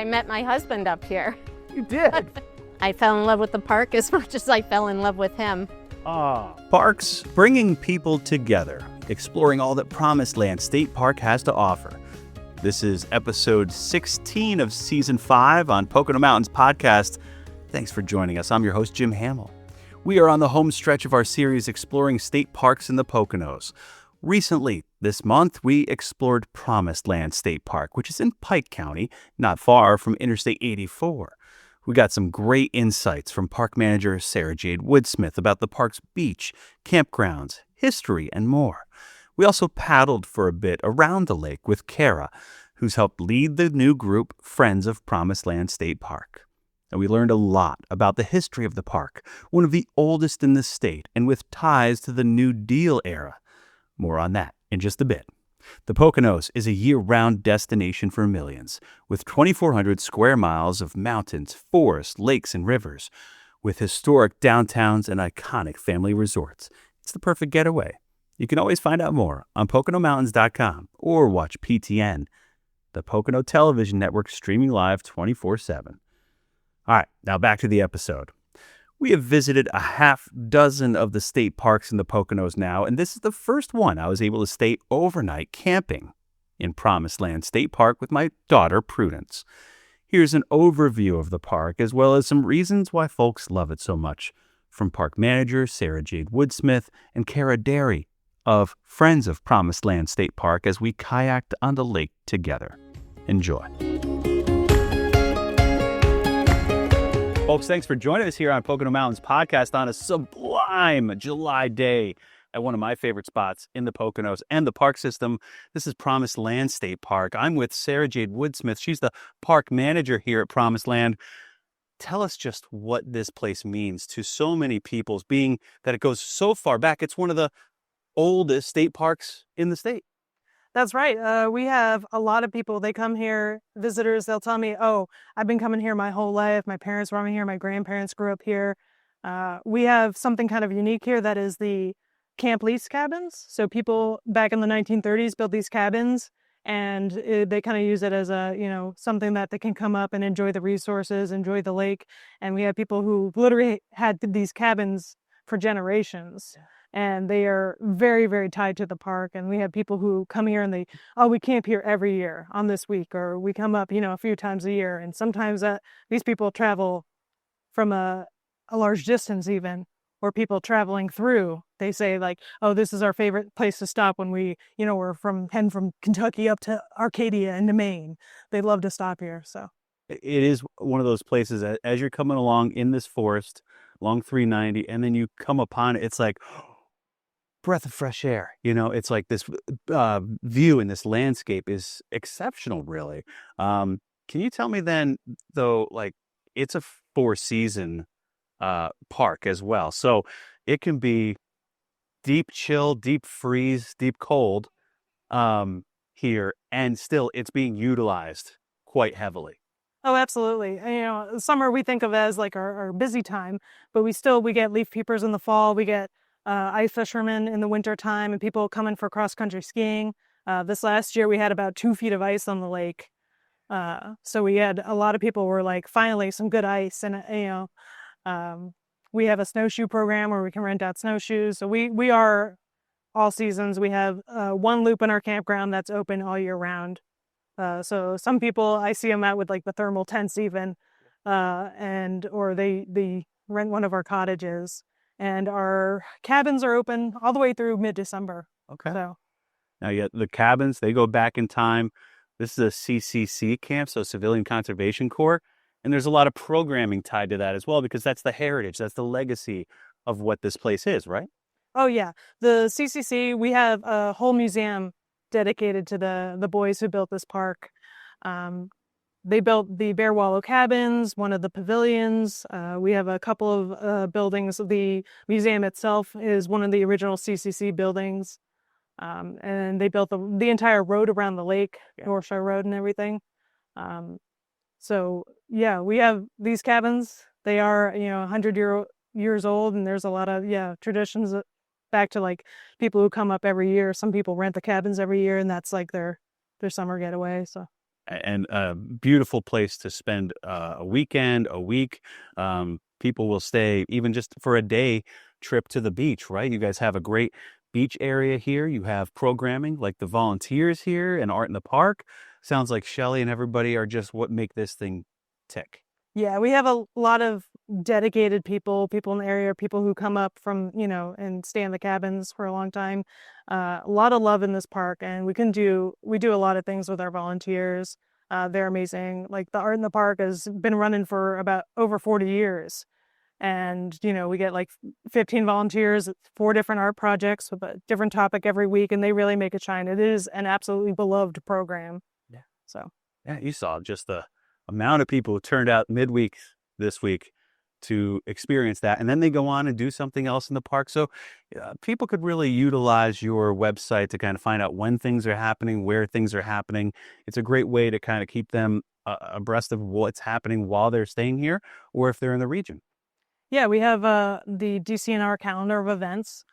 I met my husband up here. You did? I fell in love with the park as much as I fell in love with him. Parks, bringing people together, exploring all that Promised Land State Park has to offer. This is episode 16 of season 5 on Pocono Mountains podcast. Thanks for joining us. I'm your host, Jim Hamill. We are on the home stretch of our series exploring state parks in the Poconos. Recently, this month, we explored Promised Land State Park, which is in Pike County, not far from Interstate 84. We got some great insights from park manager Sarah Jade Woodsmith about the park's beach, campgrounds, history, and more. We also paddled for a bit around the lake with Kara, who's helped lead the new group Friends of Promised Land State Park. And we learned a lot about the history of the park, one of the oldest in the state and with ties to the New Deal era. More on that in just a bit. The Poconos is a year-round destination for millions, with 2,400 square miles of mountains, forests, lakes, and rivers. With historic downtowns and iconic family resorts, it's the perfect getaway. You can always find out more on PoconoMountains.com or watch PTN, the Pocono Television Network, streaming live 24/7. All right, now back to the episode. We have visited a half dozen of the state parks in the Poconos now, and this is the first one I was able to stay overnight camping in Promised Land State Park with my daughter, Prudence. Here's an overview of the park, as well as some reasons why folks love it so much, from park manager Sarah Jade Woodsmith and Kara Derry of Friends of Promised Land State Park as we kayaked on the lake together. Enjoy. Folks, thanks for joining us here on Pocono Mountains podcast on a sublime July day at one of my favorite spots in the Poconos and the park system. This is Promised Land State Park. I'm with Sarah Jade Woodsmith. She's the park manager here at Promised Land. Tell us just what this place means to so many people, being that it goes so far back. It's one of the oldest state parks in the state. That's right. We have a lot of people. They come here, visitors. They'll tell me, oh, I've been coming here my whole life. My parents were here. My grandparents grew up here. We have something kind of unique here that is the camp lease cabins. So people back in the 1930s built these cabins, and they kind of use it as a, something that they can come up and enjoy the resources, enjoy the lake. And we have people who literally had these cabins for generations. And they are very, very tied to the park. And we have people who come here and we camp here every year on this week, or we come up, a few times a year. And sometimes these people travel from a large distance even, or people traveling through. They say like, oh, this is our favorite place to stop when we're heading from Kentucky up to Arcadia into Maine. They love to stop here. So it is one of those places that as you're coming along in this forest, along 390, and then you come upon it, it's like, breath of fresh air. It's like this view and this landscape is exceptional, really. Can you tell me then, though, like it's a 4-season park as well. So it can be deep chill, deep freeze, deep cold here, and still it's being utilized quite heavily. Oh, absolutely. Summer we think of as like our busy time, but we get leaf peepers in the fall. We get ice fishermen in the winter time, and people coming for cross-country skiing. This last year we had about 2 feet of ice on the lake. So we had a lot of people were like, finally some good ice. And, we have a snowshoe program where we can rent out snowshoes. So we are all seasons. We have one loop in our campground that's open all year round. So some people, I see them out with like the thermal tents even, or they rent one of our cottages. And our cabins are open all the way through mid-December. Okay. So now, the cabins, they go back in time. This is a CCC camp, so Civilian Conservation Corps. And there's a lot of programming tied to that as well, because that's the heritage, that's the legacy of what this place is, right? Oh, yeah. The CCC, we have a whole museum dedicated to the boys who built this park. They built the Bear Wallow cabins, one of the pavilions. We have a couple of buildings. The museum itself is one of the original CCC buildings. And they built the entire road around the lake, North Shore Road and everything. So, yeah, we have these cabins. They are, 100 years old, and there's a lot of, traditions back to like people who come up every year. Some people rent the cabins every year, and that's like their summer getaway. So. and a beautiful place to spend a weekend, a week. People will stay even just for a day trip to the beach, right? You guys have a great beach area here. You have programming like the volunteers here and art in the park. Sounds like Shelly and everybody are just what make this thing tick. Yeah, we have a lot of dedicated people in the area, people who come up from, and stay in the cabins for a long time. A lot of love in this park, and we do a lot of things with our volunteers. They're amazing. Like the art in the park has been running for about over 40 years. And, we get like 15 volunteers, 4 different art projects with a different topic every week, and they really make it shine. It is an absolutely beloved program. Yeah. So. Yeah, you saw just the amount of people who turned out midweek this week to experience that. And then they go on and do something else in the park. So people could really utilize your website to kind of find out when things are happening, where things are happening. It's a great way to kind of keep them abreast of what's happening while they're staying here or if they're in the region. Yeah, we have the DCNR calendar of events.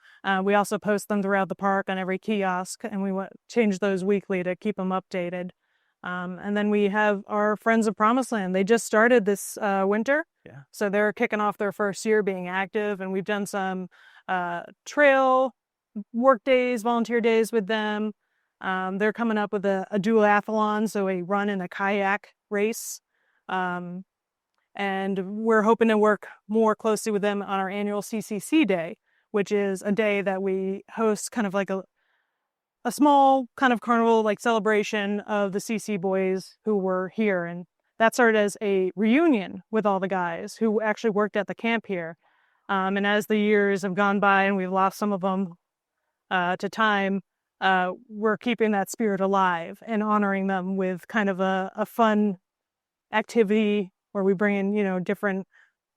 We also post them throughout the park on every kiosk, and we change those weekly to keep them updated. And then we have our Friends of Promised Land. They just started this winter. Yeah. So they're kicking off their first year being active, and we've done some trail work days, volunteer days with them. They're coming up with a duathlon, so a run and a kayak race. And we're hoping to work more closely with them on our annual CCC Day, which is a day that we host kind of like a small kind of carnival like celebration of the CC boys who were here. And that started as a reunion with all the guys who actually worked at the camp here. And as the years have gone by and we've lost some of them to time, we're keeping that spirit alive and honoring them with kind of a fun activity where we bring in, different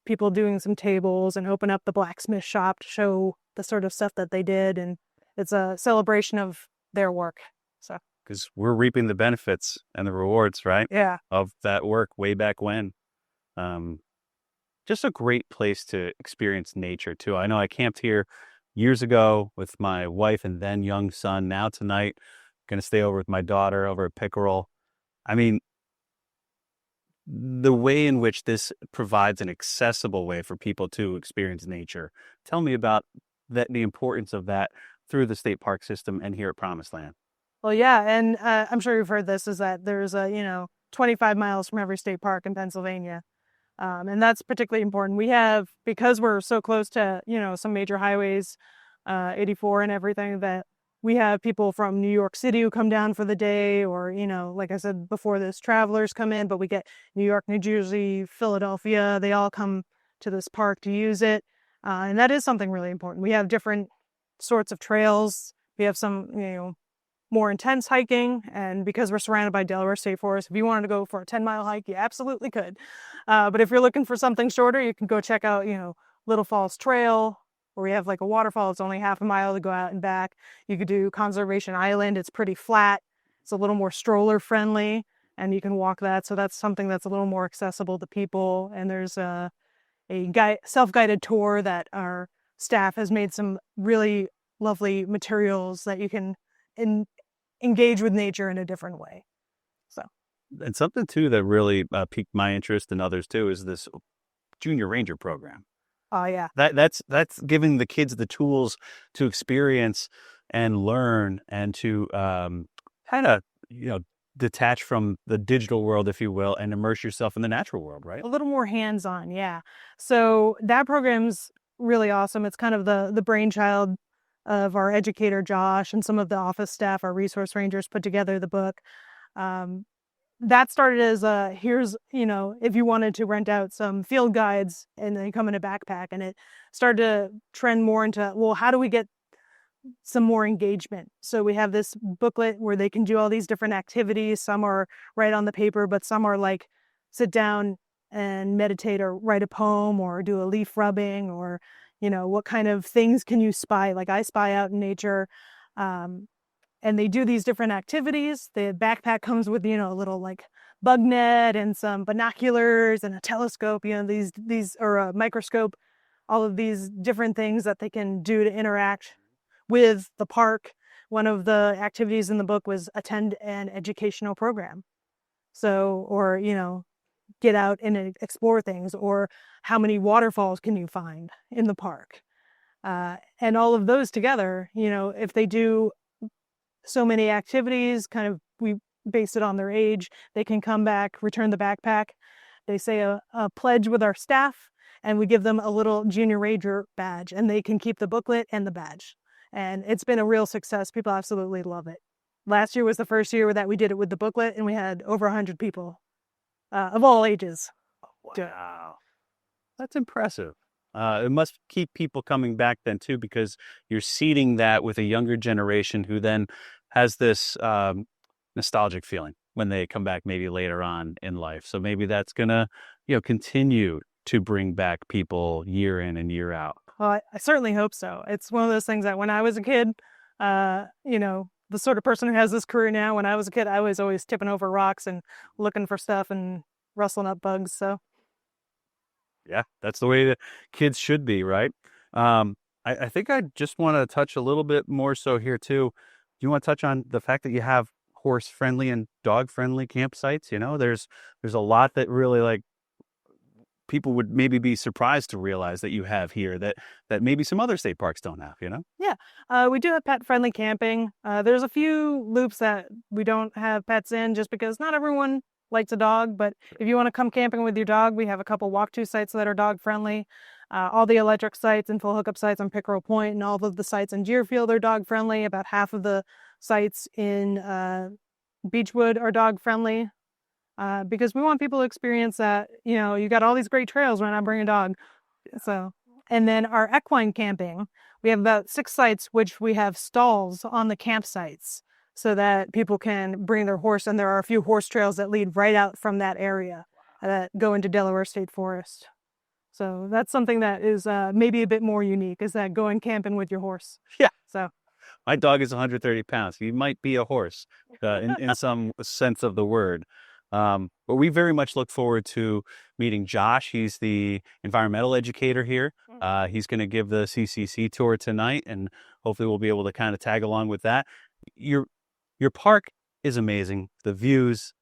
people doing some tables and open up the blacksmith shop to show the sort of stuff that they did. And it's a celebration of their work. So, because we're reaping the benefits and the rewards, right? Yeah. Of that work way back when. Just a great place to experience nature too. I know I camped here years ago with my wife and then young son. Now tonight, going to stay over with my daughter over at Pickerel. I mean, the way in which this provides an accessible way for people to experience nature. Tell me about the importance of that through the state park system and here at Promised Land. Well, yeah, and I'm sure you've heard this, is that there's 25 miles from every state park in Pennsylvania. And that's particularly important. We have, because we're so close to, some major highways, 84 and everything, that we have people from New York City who come down for the day, or, like I said before, this travelers come in, but we get New York, New Jersey, Philadelphia, they all come to this park to use it. And that is something really important. We have different sorts of trails. We have some, more intense hiking, and because we're surrounded by Delaware State Forest, if you wanted to go for a 10-mile hike, you absolutely could. But if you're looking for something shorter, you can go check out, Little Falls Trail, where we have like a waterfall. It's only half a mile to go out and back. You could do Conservation Island. It's pretty flat. It's a little more stroller friendly, and you can walk that. So that's something that's a little more accessible to people. And there's a self-guided tour that our staff has made some really lovely materials that you can engage with nature in a different way. So, and something too that really piqued my interest and others too is this Junior Ranger program. Oh yeah, that's giving the kids the tools to experience and learn and to kind of detach from the digital world, if you will, and immerse yourself in the natural world, right? A little more hands-on, yeah. So that program's really awesome. It's kind of the brainchild of our educator, Josh, and some of the office staff, our resource rangers, put together the book. That started as here's, if you wanted to rent out some field guides and they come in a backpack, and it started to trend more into, well, how do we get some more engagement? So we have this booklet where they can do all these different activities. Some are right on the paper, but some are like sit down and meditate or write a poem or do a leaf rubbing, or what kind of things can you spy? Like I spy out in nature. And they do these different activities. The backpack comes with, a little like bug net and some binoculars and a telescope, these or a microscope, all of these different things that they can do to interact with the park. One of the activities in the book was attend an educational program. So, or, get out and explore things, or how many waterfalls can you find in the park? And all of those together, if they do so many activities, we base it on their age, they can come back, return the backpack. They say a pledge with our staff, and we give them a little junior ranger badge, and they can keep the booklet and the badge. And it's been a real success. People absolutely love it. Last year was the first year that we did it with the booklet, and we had over 100 people of all ages. Wow. That's impressive. It must keep people coming back then, too, because you're seeding that with a younger generation who then has this nostalgic feeling when they come back maybe later on in life. So maybe that's going to, continue to bring back people year in and year out. Well, I certainly hope so. It's one of those things that when I was a kid, the sort of person who has this career now, when I was a kid, I was always tipping over rocks and looking for stuff and rustling up bugs. So. Yeah, that's the way that kids should be, right? I think I just want to touch a little bit more so here, too. Do you want to touch on the fact that you have horse-friendly and dog-friendly campsites? There's a lot that really, people would maybe be surprised to realize that you have here that maybe some other state parks don't have, Yeah, we do have pet-friendly camping. There's a few loops that we don't have pets in just because not everyone likes a dog, but if you want to come camping with your dog, we have a couple walk-to sites that are dog-friendly. All the electric sites and full hookup sites on Pickerel Point and all of the sites in Deerfield are dog-friendly. About half of the sites in Beechwood are dog-friendly because we want people to experience that, you got all these great trails, why not bring a dog? So, and then our equine camping, we have about 6 sites which we have stalls on the campsites, so that people can bring their horse, and there are a few horse trails that lead right out from that area that go into Delaware State Forest. So that's something that is maybe a bit more unique, is that going camping with your horse. Yeah. So my dog is 130 pounds. He might be a horse in some sense of the word. But we very much look forward to meeting Josh. He's the environmental educator here. He's going to give the CCC tour tonight, and hopefully we'll be able to kind of tag along with that. Your park is amazing. The views,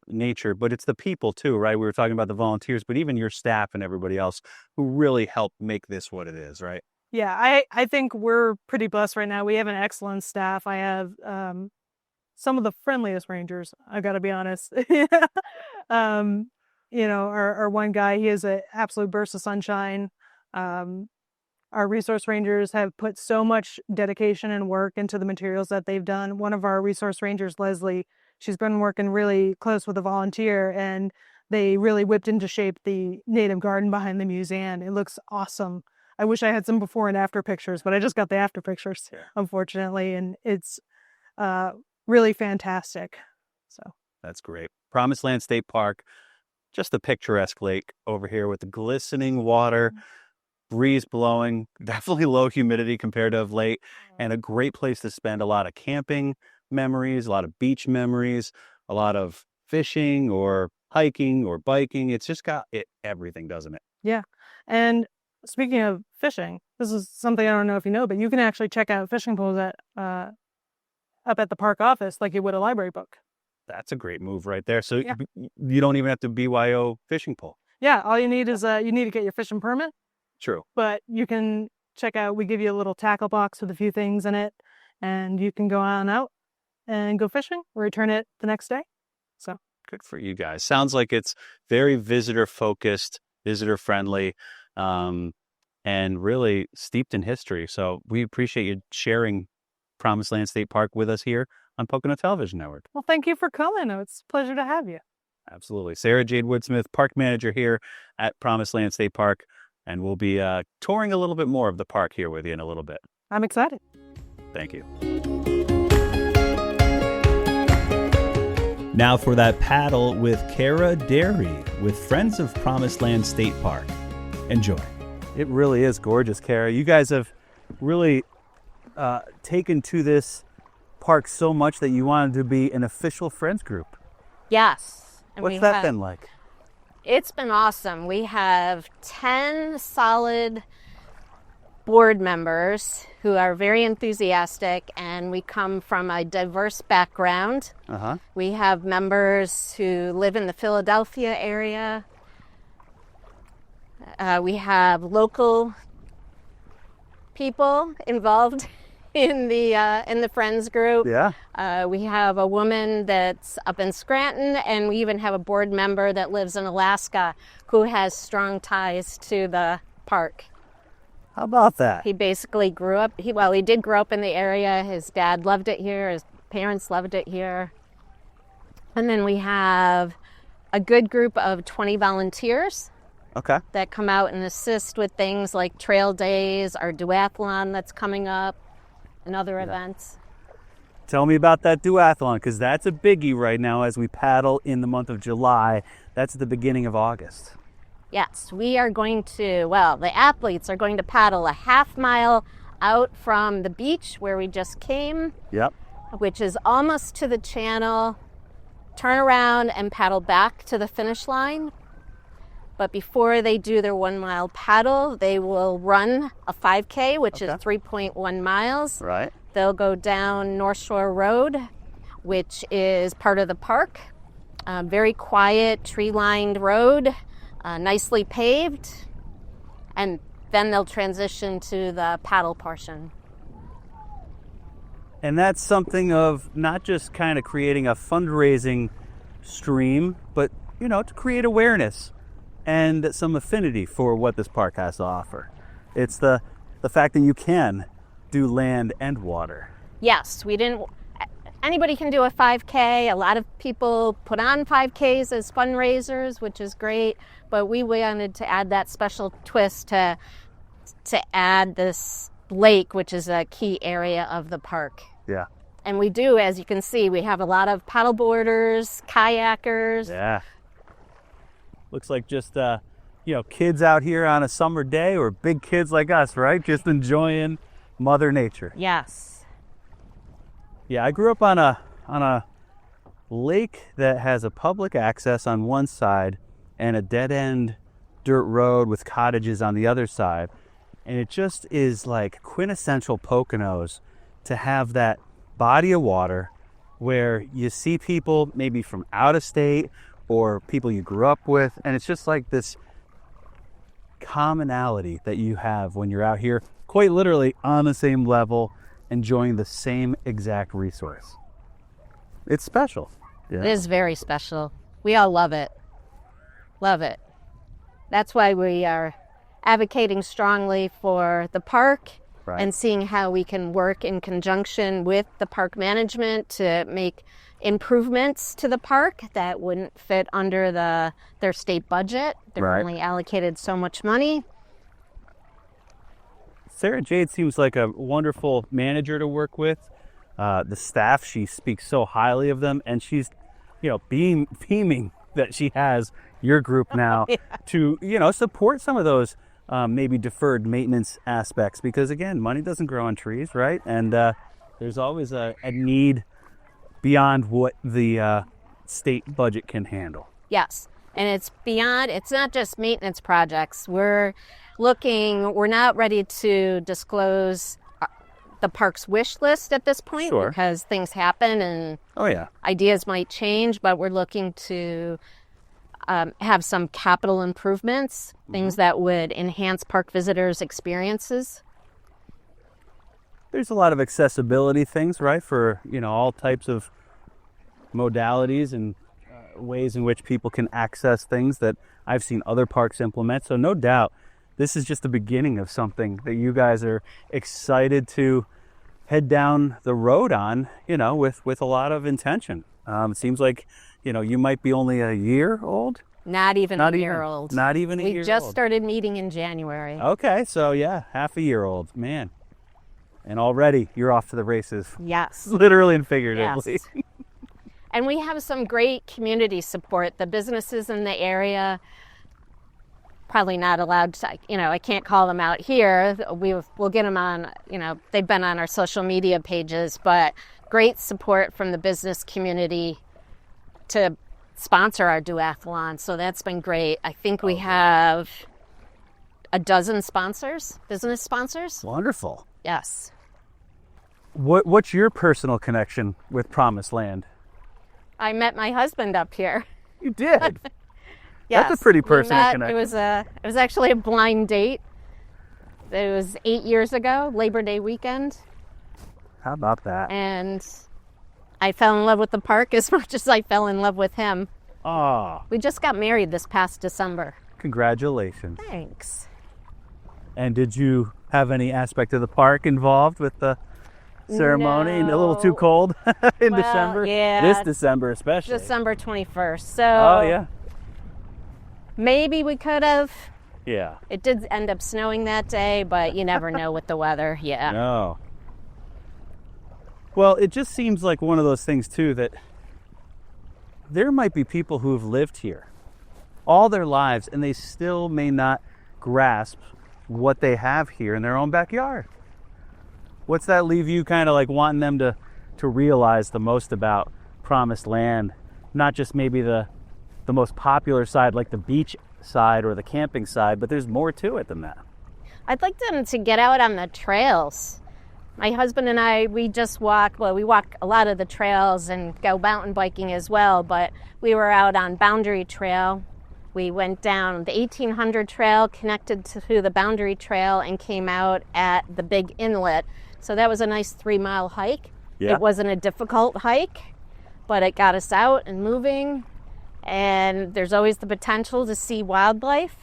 nature, but it's the people too, right? We were talking about the volunteers, but even your staff and everybody else who really help make this what it is, right? Yeah, I think we're pretty blessed right now. We have an excellent staff. I have some of the friendliest rangers, I've got to be honest. Our one guy, he is an absolute burst of sunshine. Our resource rangers have put so much dedication and work into the materials that they've done. One of our resource rangers, Leslie, she's been working really close with a volunteer, and they really whipped into shape the native garden behind the museum. It looks awesome. I wish I had some before and after pictures, but I just got the after pictures, unfortunately, and it's really fantastic. So that's great. Promised Land State Park, just a picturesque lake over here with the glistening water. Breeze blowing, definitely low humidity compared to of late, and a great place to spend a lot of camping memories, a lot of beach memories, a lot of fishing or hiking or biking. It's just got everything, doesn't it? Yeah. And speaking of fishing, this is something I don't know if you know, but you can actually check out fishing pools up at the park office like you would a library book. That's a great move right there. So you don't even have to BYO fishing pole. Yeah, all you need is you need to get your fishing permit. True. But you can check out, we give you a little tackle box with a few things in it, and you can go on out and go fishing, return it the next day. So good for you guys. Sounds like it's very visitor focused, visitor friendly, and really steeped in history. So we appreciate you sharing Promised Land State Park with us here on Pocono Television Network. Well, thank you for coming. It's a pleasure to have you. Absolutely. Sarah Jade Woodsmith, park manager here at Promised Land State Park. And we'll be touring a little bit more of the park here with you in a little bit. I'm excited. Thank you. Now for that paddle with Kara Derry with Friends of Promised Land State Park. Enjoy. It really is gorgeous, Kara. You guys have really taken to this park so much that you wanted to be an official friends group. Yes. And What's that been like? It's been awesome. We have 10 solid board members who are very enthusiastic, and we come from a diverse background. We have members who live in the Philadelphia area. We have local people involved in the Friends group. Yeah. We have a woman that's up in Scranton, and we even have a board member that lives in Alaska who has strong ties to the park. How about that? He basically grew up, he did grow up in the area. His dad loved it here. His parents loved it here. And then we have a good group of 20 volunteers Okay. that come out and assist with things like trail days, our duathlon that's coming up, and other events. Tell me about that duathlon, because that's a biggie right now as we paddle in the month of July. That's the beginning of August. Yes, we are going to, the athletes are going to paddle a half mile out from the beach where we just came, Yep. which is almost to the channel, turn around and paddle back to the finish line. But before they do their 1 mile paddle, they will run a 5K, which is 3.1 miles. Right. They'll go down North Shore Road, which is part of the park. Very quiet, tree-lined road, nicely paved. And then they'll transition to the paddle portion. And that's something of not just kind of creating a fundraising stream, but, to create awareness and some affinity for what this park has to offer. It's the fact that you can do land and water. Yes, anybody can do a 5K. A lot of people put on 5Ks as fundraisers, which is great, but we wanted to add that special twist to add this lake, which is a key area of the park. Yeah. And we do, as you can see, we have a lot of paddleboarders, kayakers. Yeah. Looks like just, kids out here on a summer day, or big kids like us, right? Just enjoying Mother Nature. Yes. Yeah, I grew up on a lake that has a public access on one side and a dead-end dirt road with cottages on the other side. And it just is like quintessential Poconos to have that body of water where you see people maybe from out of state or people you grew up with, and it's just like this commonality that you have when you're out here, quite literally on the same level, enjoying the same exact resource. It's special. Yeah. It is very special. We all love it. Love it. That's why we are advocating strongly for the park, Right. and seeing how we can work in conjunction with the park management to make improvements to the park that wouldn't fit under their state budget. They're Right. only allocated so much money. Sarah Jade seems like a wonderful manager to work with. The staff, she speaks so highly of them, and she's, beaming that she has your group now to, support some of those maybe deferred maintenance aspects, because again, money doesn't grow on trees, right? And there's always a need beyond what the state budget can handle. Yes, and it's not just maintenance projects. We're not ready to disclose the park's wish list at this point, Sure. because things happen and ideas might change, but we're looking to have some capital improvements, things that would enhance park visitors' experiences. There's a lot of accessibility things, right, for all types of modalities and ways in which people can access things that I've seen other parks implement. So no doubt, this is just the beginning of something that you guys are excited to head down the road on, with a lot of intention. It seems like, you might be only a year old. Not even a year old. Not even a year old. We just started meeting in January. Okay, so half a year old, man. And already you're off to the races. Yes. Literally and figuratively. Yes. And we have some great community support. The businesses in the area, probably not allowed to, I can't call them out here. We'll get them on, they've been on our social media pages, but great support from the business community to sponsor our duathlon. So that's been great. I think we have a dozen sponsors, business sponsors. Wonderful. Yes. What's your personal connection with Promised Land? I met my husband up here. You did? Yes. That's a pretty We personal met. connection. It was actually a blind date. It was 8 years ago, Labor Day weekend. How about that? And I fell in love with the park as much as I fell in love with him. Oh, We just got married this past December. congratulations. Thanks. And did you have any aspect of the park involved with the ceremony? A little too No. cold in Well, December? yeah. This December especially. December 21st. So Oh, yeah. maybe we could have. Yeah. It did end up snowing that day, but you never know with the weather. Yeah. No. Well, it just seems like one of those things, too, that there might be people who have lived here all their lives and they still may not grasp what they have here in their own backyard. What's that leave you kind of like wanting them to realize the most about Promised Land? Not just maybe the most popular side, like the beach side or the camping side, but there's more to it than that. I'd like them to get out on the trails. My husband and I, we walk a lot of the trails and go mountain biking as well, but we were out on Boundary Trail. We went down the 1800 trail, connected to the Boundary Trail, and came out at the big inlet. So that was a nice 3-mile hike. Yeah. It wasn't a difficult hike, but it got us out and moving. And there's always the potential to see wildlife.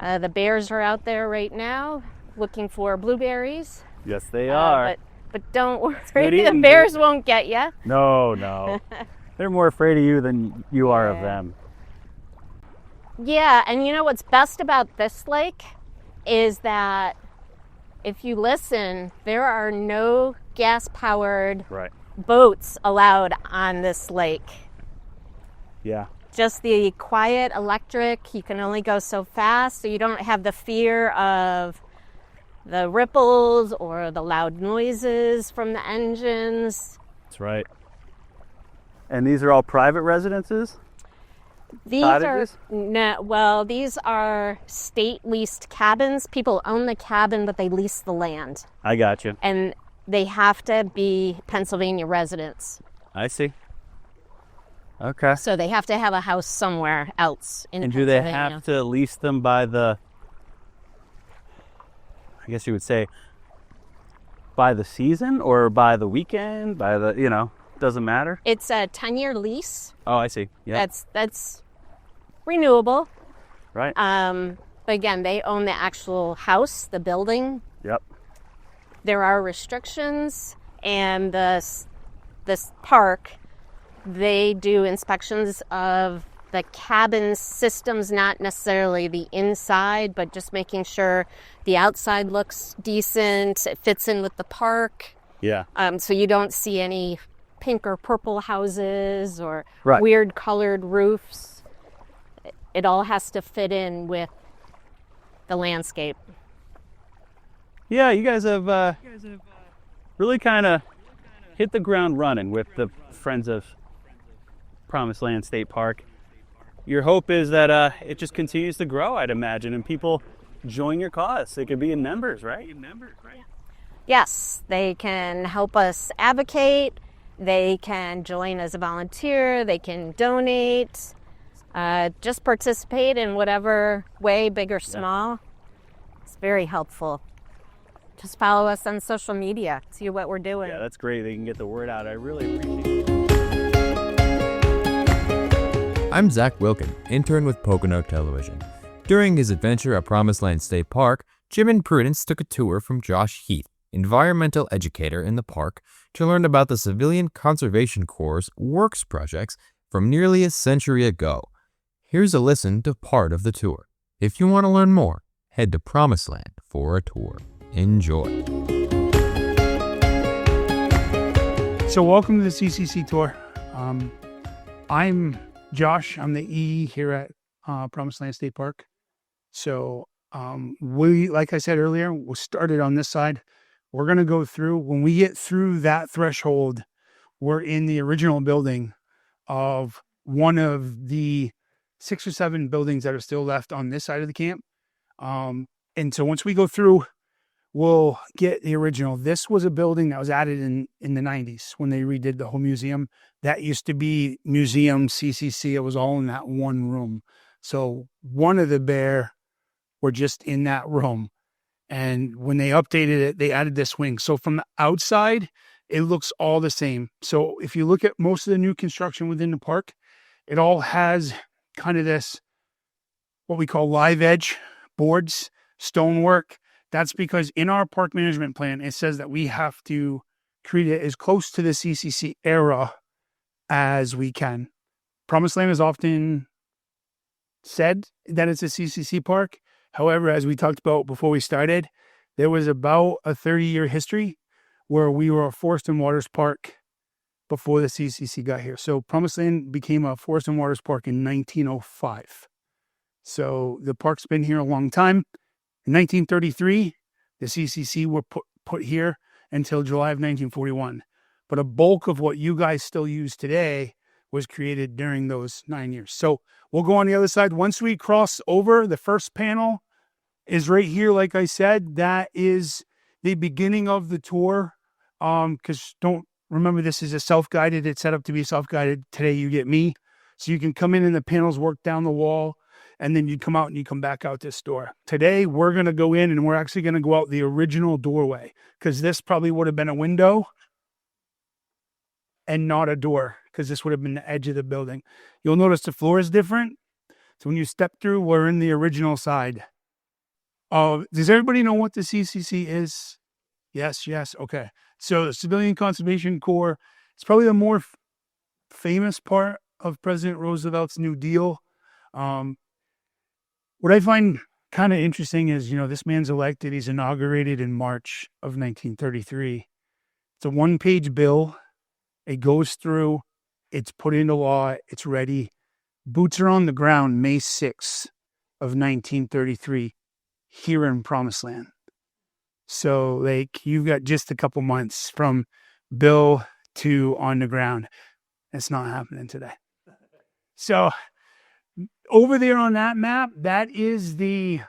The bears are out there right now looking for blueberries. Yes, they are. But don't worry, good the eating, bears won't get you. No. They're more afraid of you than you are of Yeah. them. Yeah, and you know what's best about this lake is that if you listen, there are no gas-powered Right. boats allowed on this lake. Yeah. Just the quiet electric. You can only go so fast, so you don't have the fear of the ripples or the loud noises from the engines. That's right. And these are all private residences? These Cottages? these are state leased cabins. People own the cabin, but they lease the land. I got you. And they have to be Pennsylvania residents. I see. Okay. So they have to have a house somewhere else in And do Pennsylvania. they have to lease them by the, I guess you would say, by the season or by the weekend? By the, doesn't matter? It's a 10-year lease. Oh, I see. Yeah. That's renewable. Right. But again, they own the actual house, the building. Yep. There are restrictions, and this park, they do inspections of the cabin systems, not necessarily the inside, but just making sure the outside looks decent, it fits in with the park. Yeah. So you don't see any pink or purple houses or Right. weird colored roofs. It all has to fit in with the landscape. Yeah, you guys have really kind of hit the ground running with the Friends of Promised Land State Park. Your hope is that it just continues to grow, I'd imagine, and people join your cause. They could be members, right? Yes, they can help us advocate. They can join as a volunteer. They can donate. Just participate in whatever way, big or small. It's very helpful. Just follow us on social media. See what we're doing. Yeah, that's great. They can get the word out. I really appreciate it. I'm Zach Wilkin, intern with Pocono Television. During his adventure at Promised Land State Park, Jim and Prudence took a tour from Josh Heath, environmental educator in the park, to learn about the Civilian Conservation Corps' works projects from nearly a century ago. Here's a listen to part of the tour. If you want to learn more, head to Promised Land for a tour. Enjoy. So welcome to the CCC tour. I'm Josh. I'm the E here at Promised Land State Park. So we, like I said earlier, we started on this side. We're going to go through. When we get through that threshold, we're in the original building of one of the 6 or 7 buildings that are still left on this side of the camp. And so once we go through, we'll get the original. This was a building that was added in the 90s when they redid the whole museum. That used to be museum CCC. It was all in that one room. So one of the bear were just in that room. And when they updated it, they added this wing. So from the outside, it looks all the same. So if you look at most of the new construction within the park, it all has kind of this, what we call live edge boards, stonework. That's because in our park management plan, it says that we have to treat it as close to the CCC era as we can. Promised Land is often said that it's a CCC park. However, as we talked about before we started, there was about a 30-year history where we were a Forest and Waters Park before the CCC got here. So Promised Land became a Forest and Waters Park in 1905. So the park's been here a long time. In 1933, the CCC were put here until July of 1941. But a bulk of what you guys still use today was created during those 9 years. So we'll go on the other side. Once we cross over, the first panel is right here. Like I said, that is the beginning of the tour. Because don't remember, this is a self-guided. It's set up to be self-guided. Today you get me. So you can come in and the panels work down the wall. And then you come out and you come back out this door. Today, we're going to go in and we're actually going to go out the original doorway because this probably would have been a window and not a door because this would have been the edge of the building. You'll notice the floor is different. So when you step through, we're in the original side. Does everybody know what the CCC is? Yes. Okay. So the Civilian Conservation Corps, it's probably the more famous part of President Roosevelt's New Deal. What I find kind of interesting is, this man's elected. He's inaugurated in March of 1933. It's a one-page bill. It goes through. It's put into law. It's ready. Boots are on the ground May 6th of 1933 here in Promised Land. So, you've got just a couple months from bill to on the ground. It's not happening today. So, over there on that map, that is the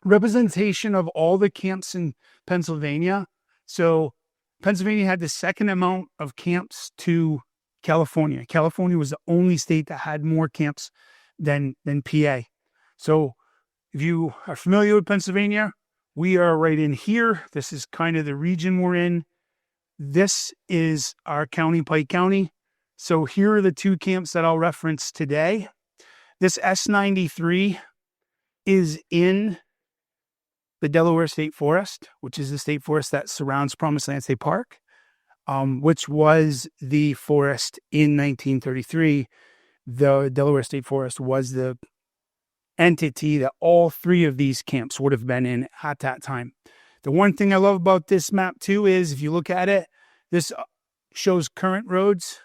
representation of all the camps in Pennsylvania. So Pennsylvania had the second amount of camps to California. California was the only state that had more camps than PA. So if you are familiar with Pennsylvania, we are right in here. This is kind of the region we're in. This is our county, Pike County. So here are the two camps that I'll reference today. This S93 is in the Delaware State Forest, which is the state forest that surrounds Promised Land State Park, which was the forest in 1933. The Delaware State Forest was the entity that all three of these camps would have been in at that time. The one thing I love about this map too is if you look at it, this shows current roads.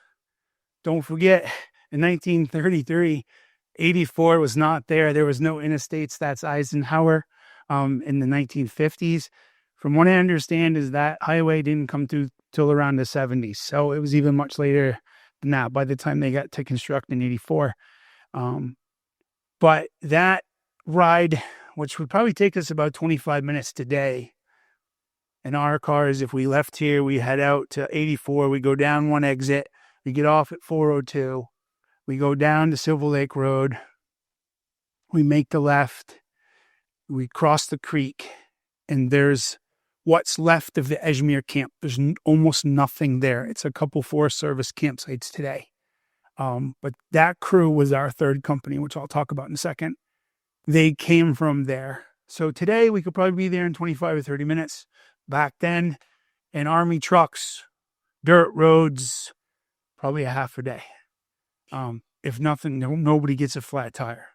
Don't forget, in 1933, 84 was not there. There was no interstates. That's Eisenhower in the 1950s. From what I understand is that highway didn't come through till around the 70s. So it was even much later than that by the time they got to construct in 84. But that ride, which would probably take us about 25 minutes today, in our cars, if we left here, we head out to 84, we go down one exit, we get off at 402, we go down to Silver Lake Road, we make the left, we cross the creek, and there's what's left of the Edgemere camp. There's almost nothing there. It's a couple Forest Service campsites today. But that crew was our third company, which I'll talk about in a second. They came from there. So today we could probably be there in 25 or 30 minutes. Back then, in Army trucks, dirt roads, probably a half a day. If nothing, nobody gets a flat tire.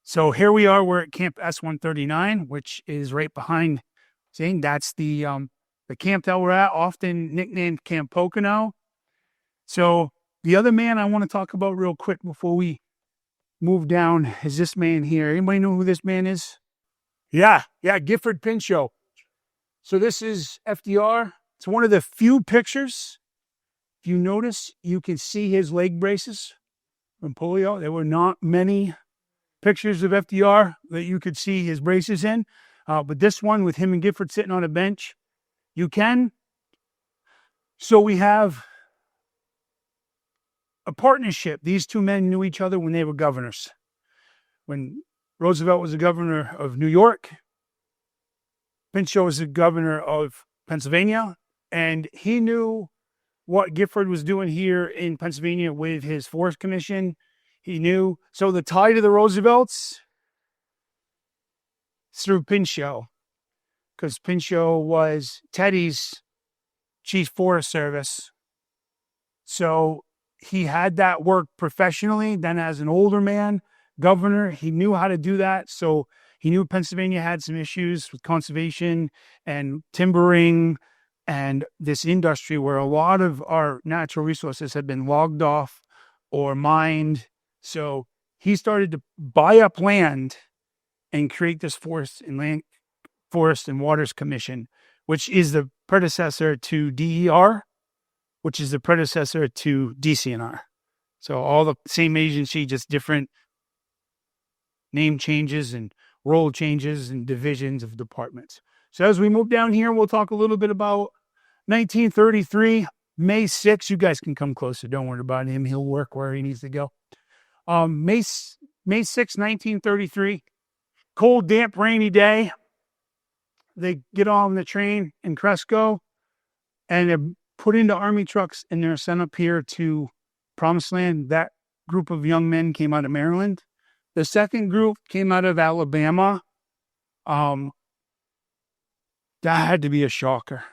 So here we are. We're at Camp S139, which is right behind. See, that's the camp that we're at, often nicknamed Camp Pocono. So the other man I want to talk about real quick before we move down is this man here. Anybody know who this man is? Yeah, Gifford Pinchot. So this is FDR. It's one of the few pictures. If you notice, you can see his leg braces from polio. There were not many pictures of FDR that you could see his braces in. But this one with him and Gifford sitting on a bench, you can. So we have a partnership. These two men knew each other when they were governors. When Roosevelt was the governor of New York, Pinchot was the governor of Pennsylvania, and he knew what Gifford was doing here in Pennsylvania with his Forest Commission. He knew. So the tie to the Roosevelts through Pinchot, because Pinchot was Teddy's chief Forest Service. So he had that work professionally. Then as an older man, governor, he knew how to do that. So he knew Pennsylvania had some issues with conservation and timbering and this industry where a lot of our natural resources had been logged off or mined. So he started to buy up land and create this Forest and Waters Commission, which is the predecessor to DER, which is the predecessor to DCNR. So all the same agency, just different name changes and role changes and divisions of departments. So as we move down here, we'll talk a little bit about 1933, May 6th. You guys can come closer. Don't worry about him. He'll work where he needs to go. May 6th, 1933, cold, damp, rainy day. They get on the train in Cresco and they're put into army trucks and they're sent up here to Promised Land. That group of young men came out of Maryland. The second group came out of Alabama. That had to be a shocker.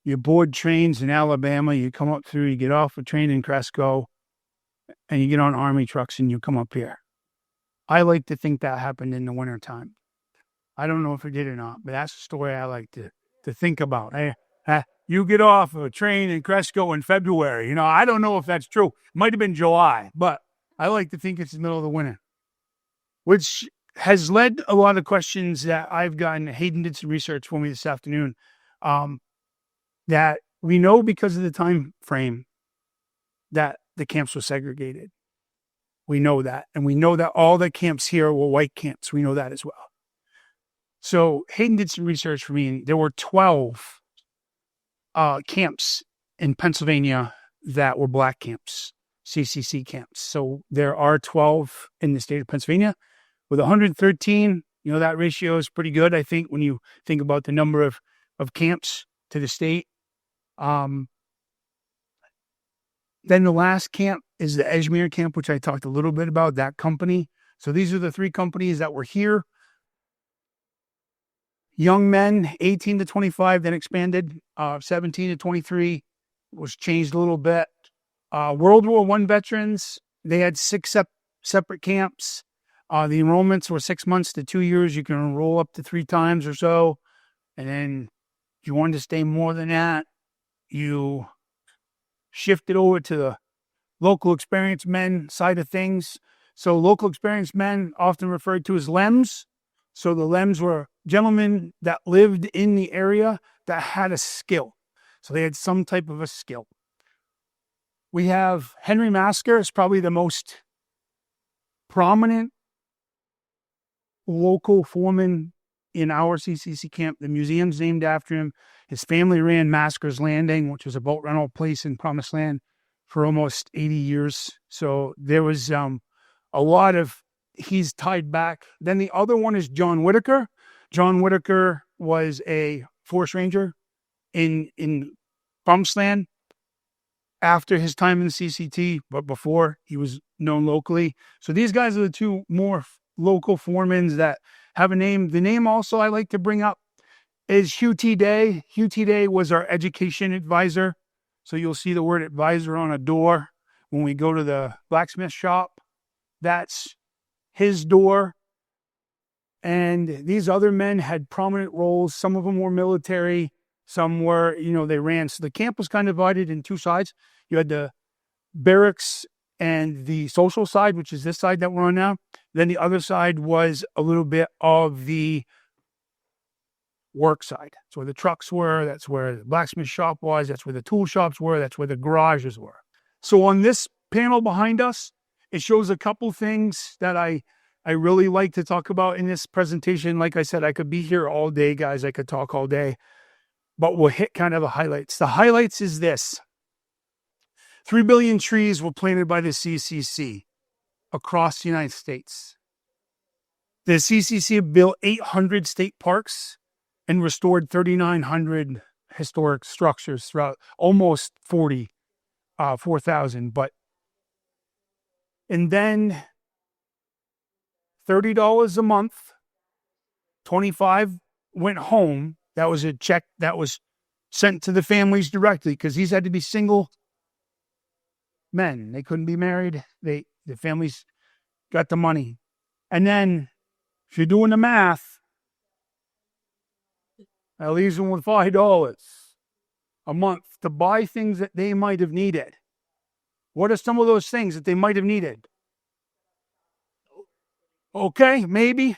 You board trains in Alabama, you come up through, you get off a train in Cresco, and you get on army trucks and you come up here. I like to think that happened in the wintertime. I don't know if it did or not, but that's the story I like to think about. You get off a train in Cresco in February. I don't know if that's true. It might have been July, but I like to think it's the middle of the winter, which has led a lot of questions that I've gotten. Hayden did some research for me this afternoon, that we know because of the time frame that the camps were segregated. We know that. And we know that all the camps here were white camps. We know that as well. So Hayden did some research for me, and there were 12 camps in Pennsylvania that were black camps, CCC camps. So there are 12 in the state of Pennsylvania. With 113, that ratio is pretty good, I think, when you think about the number of camps to the state. Then the last camp is the Edgemere camp, which I talked a little bit about, that company. So these are the three companies that were here. Young men, 18 to 25, then expanded. 17 to 23 was changed a little bit. World War I veterans, they had 6 separate camps. The enrollments were 6 months to 2 years. You can enroll up to 3 times or so. And then if you wanted to stay more than that, you shifted over to the local experienced men side of things. So local experienced men, often referred to as LEMs. So the LEMs were gentlemen that lived in the area that had a skill. So they had some type of a skill. We have Henry Masker is probably the most prominent local foreman in our CCC camp. The museum's named after him. His family ran Masker's Landing, which was a boat rental place in Promised Land, for almost 80 years. So there was a lot of, he's tied back. Then the other one is John Whitaker. John Whitaker was a forest ranger in Promised Land after his time in the CCT, but before he was known locally. So these guys are the two more local foremen that have a name. The name also I like to bring up is Hugh T. Day. Hugh T. Day was our education advisor. So you'll see the word advisor on a door when we go to the blacksmith shop. That's his door. And these other men had prominent roles. Some of them were military. Some were, they ran. So the camp was kind of divided in two sides. You had the barracks and the social side, which is this side that we're on now. Then the other side was a little bit of the work side. That's where the trucks were. That's where the blacksmith shop was. That's where the tool shops were. That's where the garages were. So on this panel behind us It shows a couple things that I really like to talk about in this presentation. Like I said, I could be here all day, guys. I could talk all day, but we'll hit kind of the highlights. The highlights is this. 3 billion trees were planted by the CCC across the United States. The CCC built 800 state parks and restored 3,900 historic structures throughout almost 4,000. And then $30 a month, 25 went home. That was a check that was sent to the families directly because these had to be single men. They couldn't be married. The families got the money. And then if you're doing the math, that leaves them with $5 a month to buy things that they might have needed. What are some of those things that they might have needed? Okay, maybe.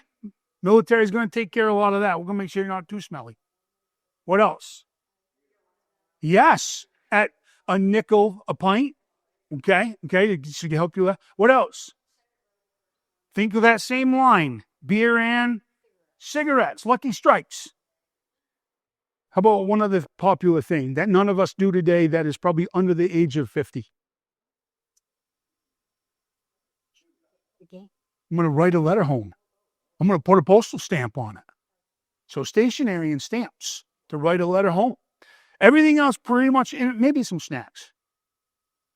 Military's going to take care of a lot of that. We're going to make sure you're not too smelly. What else? Yes, at a nickel a pint. Okay, should help you. What else? Think of that same line. Beer and cigarettes, Lucky Strikes. How about one other popular thing that none of us do today that is probably under the age of 50? I'm going to write a letter home. I'm going to put a postal stamp on it. So stationery and stamps to write a letter home. Everything else pretty much, maybe some snacks.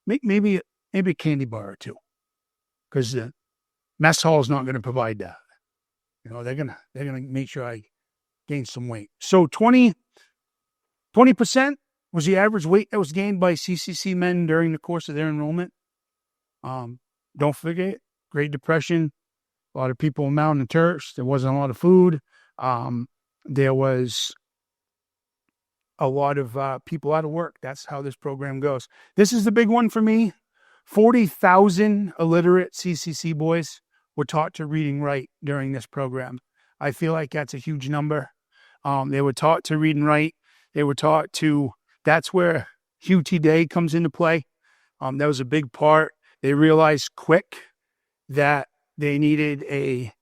Maybe a candy bar or two. Because the mess hall is not going to provide that. You know, they're gonna make sure I gain some weight. So 20% was the average weight that was gained by CCC men during the course of their enrollment. Don't forget, Great Depression, a lot of people malnourished. There wasn't a lot of food. There was a lot of people out of work. That's how this program goes. This is the big one for me. 40,000 illiterate CCC boys were taught to read and write during this program. I feel like that's a huge number. They were taught to read and write. They were taught to, that's where Hugh T. Day comes into play. That was a big part. They realized quick that they needed a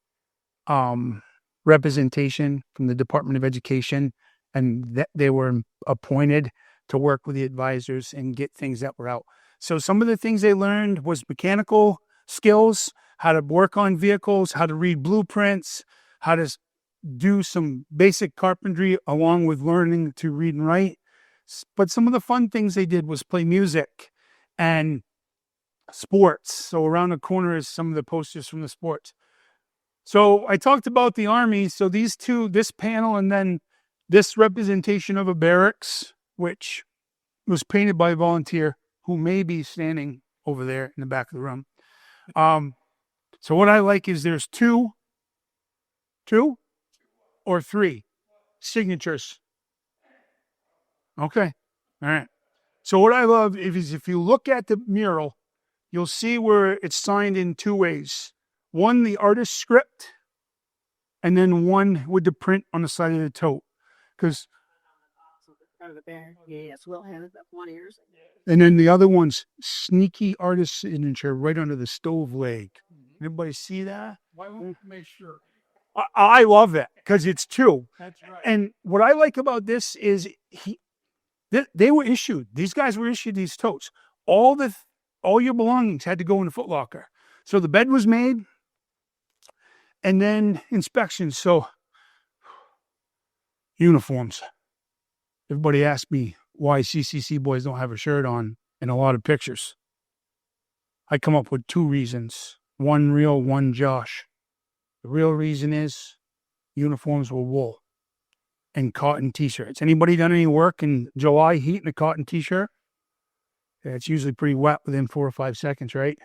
representation from the Department of Education, and that they were appointed to work with the advisors and get things that were out. So some of the things they learned was mechanical skills, how to work on vehicles, how to read blueprints, how to do some basic carpentry along with learning to read and write. But some of the fun things they did was play music and sports. So around the corner is some of the posters from the sports. So I talked about the Army. So these two, this panel and then this representation of a barracks, which was painted by a volunteer who may be standing over there in the back of the room. So what I like is there's two or three signatures. Okay. All right. So what I love is if you look at the mural, you'll see where it's signed in two ways. One, the artist's script, and then one with the print on the side of the tote. Because and then the other one's sneaky artist signature right under the stove leg. Anybody see that? Why won't you make sure? I love that because it's two. That's right. And what I like about this is they were issued. These guys were issued these totes. All your belongings had to go in the Foot Locker. So the bed was made, and then inspections. So uniforms. Everybody asked me why CCC boys don't have a shirt on in a lot of pictures. I come up with two reasons. One real, one Josh. The real reason is uniforms were wool and cotton t-shirts. Anybody done any work in July heat in a cotton t-shirt? Yeah, it's usually pretty wet within 4 or 5 seconds, right?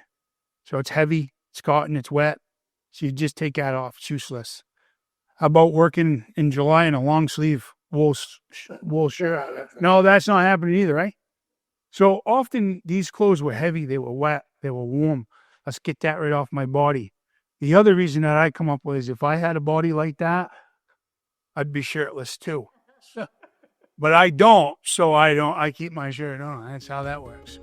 So it's heavy, it's cotton, it's wet. So you just take that off, it's useless. How about working in July in a long sleeve wool shirt? No, that's not happening either, right? So often these clothes were heavy, they were wet, they were warm. Let's get that right off my body. The other reason that I come up with is if I had a body like that, I'd be shirtless too. But I don't, so I keep my shirt on. That's how that works.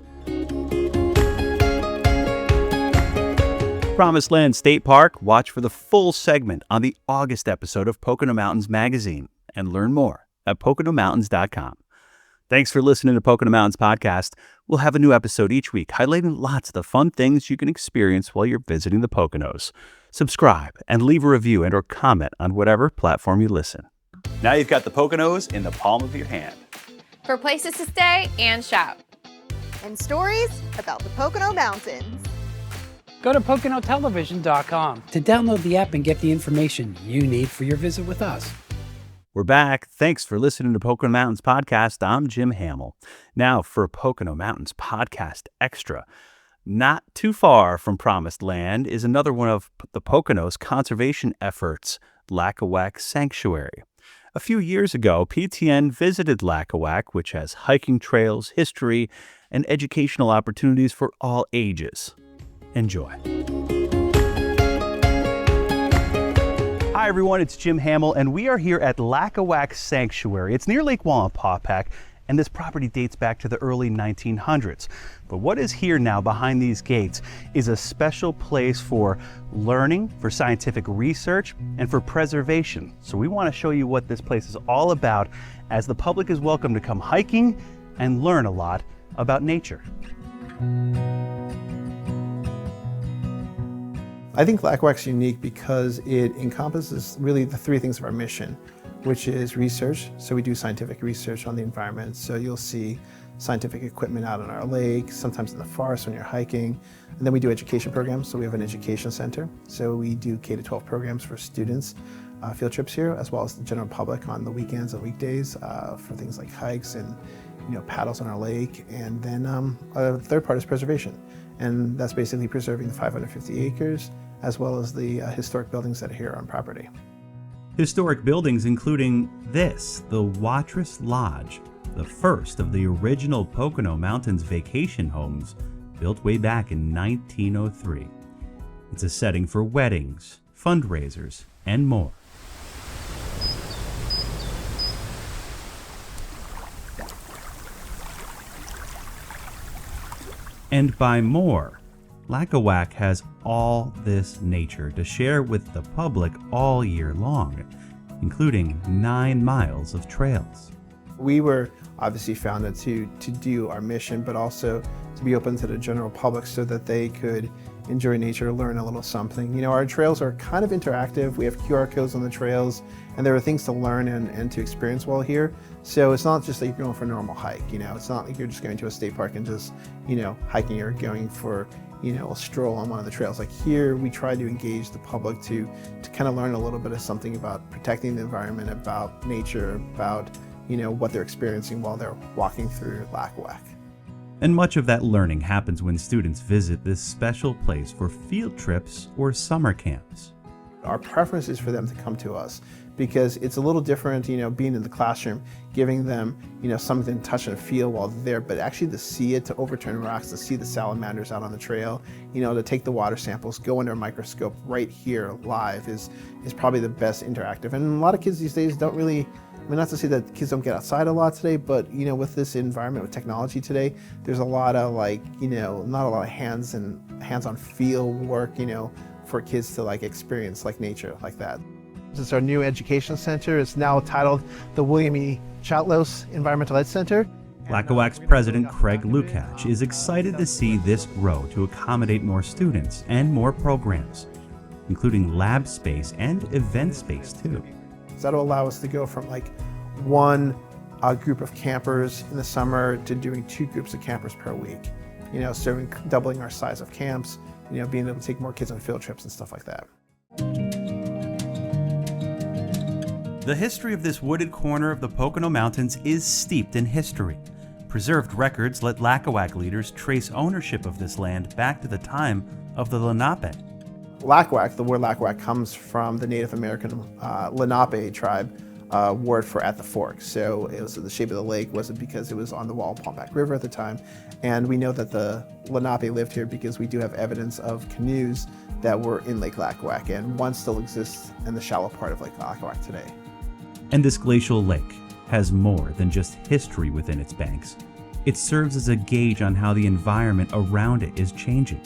Promised Land State Park, watch for the full segment on the August episode of Pocono Mountains Magazine and learn more at PoconoMountains.com. Thanks for listening to Pocono Mountains Podcast. We'll have a new episode each week highlighting lots of the fun things you can experience while you're visiting the Poconos. Subscribe and leave a review and or comment on whatever platform you listen. Now you've got the Poconos in the palm of your hand. For places to stay and shop. And stories about the Pocono Mountains. Go to PoconoTelevision.com to download the app and get the information you need for your visit with us. We're back. Thanks for listening to Pocono Mountains Podcast. I'm Jim Hamill. Now for Pocono Mountains Podcast Extra. Not too far from Promised Land is another one of the Poconos conservation efforts, Lackawack Sanctuary. A few years ago, PTN visited Lackawack, which has hiking trails, history, and educational opportunities for all ages. Enjoy. Hi, everyone. It's Jim Hamill, and we are here at Lackawack Sanctuary. It's near Lake Wallenpaupack, and this property dates back to the early 1900s. But what is here now behind these gates is a special place for learning, for scientific research, and for preservation. So we want to show you what this place is all about, as the public is welcome to come hiking and learn a lot about nature. I think Lackawack's unique because it encompasses really the three things of our mission, which is research. So we do scientific research on the environment. So you'll see scientific equipment out on our lake, sometimes in the forest when you're hiking. And then we do education programs. So we have an education center. So we do K-12 programs for students, field trips here, as well as the general public on the weekends and weekdays for things like hikes and paddles on our lake. And then the third part is preservation. And that's basically preserving the 550 acres, as well as the historic buildings that are here on property. Historic buildings including this, the Watrous Lodge, the first of the original Pocono Mountains vacation homes built way back in 1903. It's a setting for weddings, fundraisers, and more. And by more, Lackawack has all this nature to share with the public all year long, including 9 miles of trails. We were obviously founded to do our mission, but also to be open to the general public so that they could enjoy nature, learn a little something. Our trails are kind of interactive. We have QR codes on the trails, and there are things to learn and to experience while here. So it's not just like you're going for a normal hike, It's not like you're just going to a state park and just, hiking or going for, a stroll on one of the trails. Like here, we try to engage the public to kind of learn a little bit of something about protecting the environment, about nature, about, what they're experiencing while they're walking through Lackawack. And much of that learning happens when students visit this special place for field trips or summer camps. Our preference is for them to come to us because it's a little different, being in the classroom, giving them, something to touch and feel while they're there, but actually to see it, to overturn rocks, to see the salamanders out on the trail, to take the water samples, go under a microscope right here live is probably the best interactive. And a lot of kids these days don't really, not to say that kids don't get outside a lot today, but with this environment, with technology today, there's a lot of not a lot of hands-on field work, for kids to experience nature like that. This is our new education center. It's now titled the William E. Chatlos Environmental Ed Center. Lackawack's president Craig Lukács is excited to see this grow to accommodate more students and more programs, including lab space and event space too. So that'll allow us to go from one group of campers in the summer to doing 2 groups of campers per week. So doubling our size of camps, being able to take more kids on field trips and stuff like that. The history of this wooded corner of the Pocono Mountains is steeped in history. Preserved records let Lackawack leaders trace ownership of this land back to the time of the Lenape. Lackawack, the word Lackawack comes from the Native American Lenape tribe word for at the fork. So it was the shape of the lake was because it was on the Wallenpaupack River at the time. And we know that the Lenape lived here because we do have evidence of canoes that were in Lake Lackawack, and one still exists in the shallow part of Lake Lackawack today. And this glacial lake has more than just history within its banks. It serves as a gauge on how the environment around it is changing.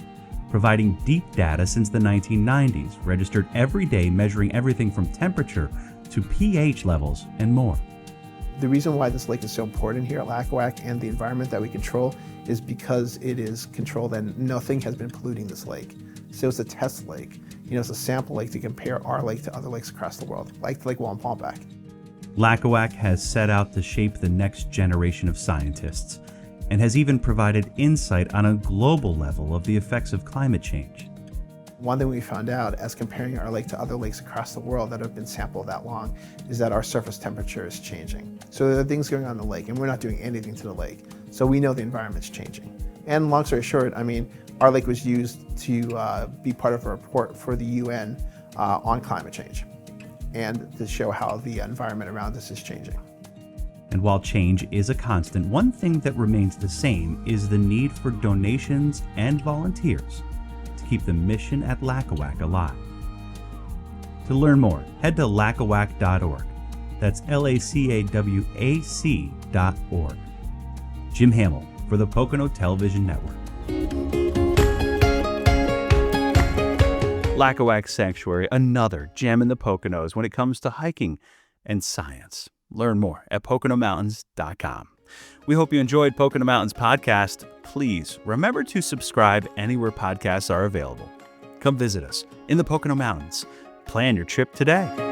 providing deep data since the 1990s, registered every day, measuring everything from temperature to pH levels and more. The reason why this lake is so important here at Lackawack and the environment that we control is because it is controlled and nothing has been polluting this lake. So it's a test lake. It's a sample lake to compare our lake to other lakes across the world, like Lake Wallenpaupack. Lackawack has set out to shape the next generation of scientists and has even provided insight on a global level of the effects of climate change. One thing we found out as comparing our lake to other lakes across the world that have been sampled that long is that our surface temperature is changing. So there are things going on in the lake and we're not doing anything to the lake. So we know the environment's changing. And long story short, our lake was used to be part of a report for the UN on climate change and to show how the environment around us is changing. And while change is a constant, one thing that remains the same is the need for donations and volunteers to keep the mission at Lackawack alive. To learn more, head to lackawack.org. That's LACAWAC.org. Jim Hamill for the Pocono Television Network. Lackawack Sanctuary, another gem in the Poconos when it comes to hiking and science. Learn more at PoconoMountains.com. We hope you enjoyed Pocono Mountains podcast. Please remember to subscribe anywhere podcasts are available. Come visit us in the Pocono Mountains. Plan your trip today.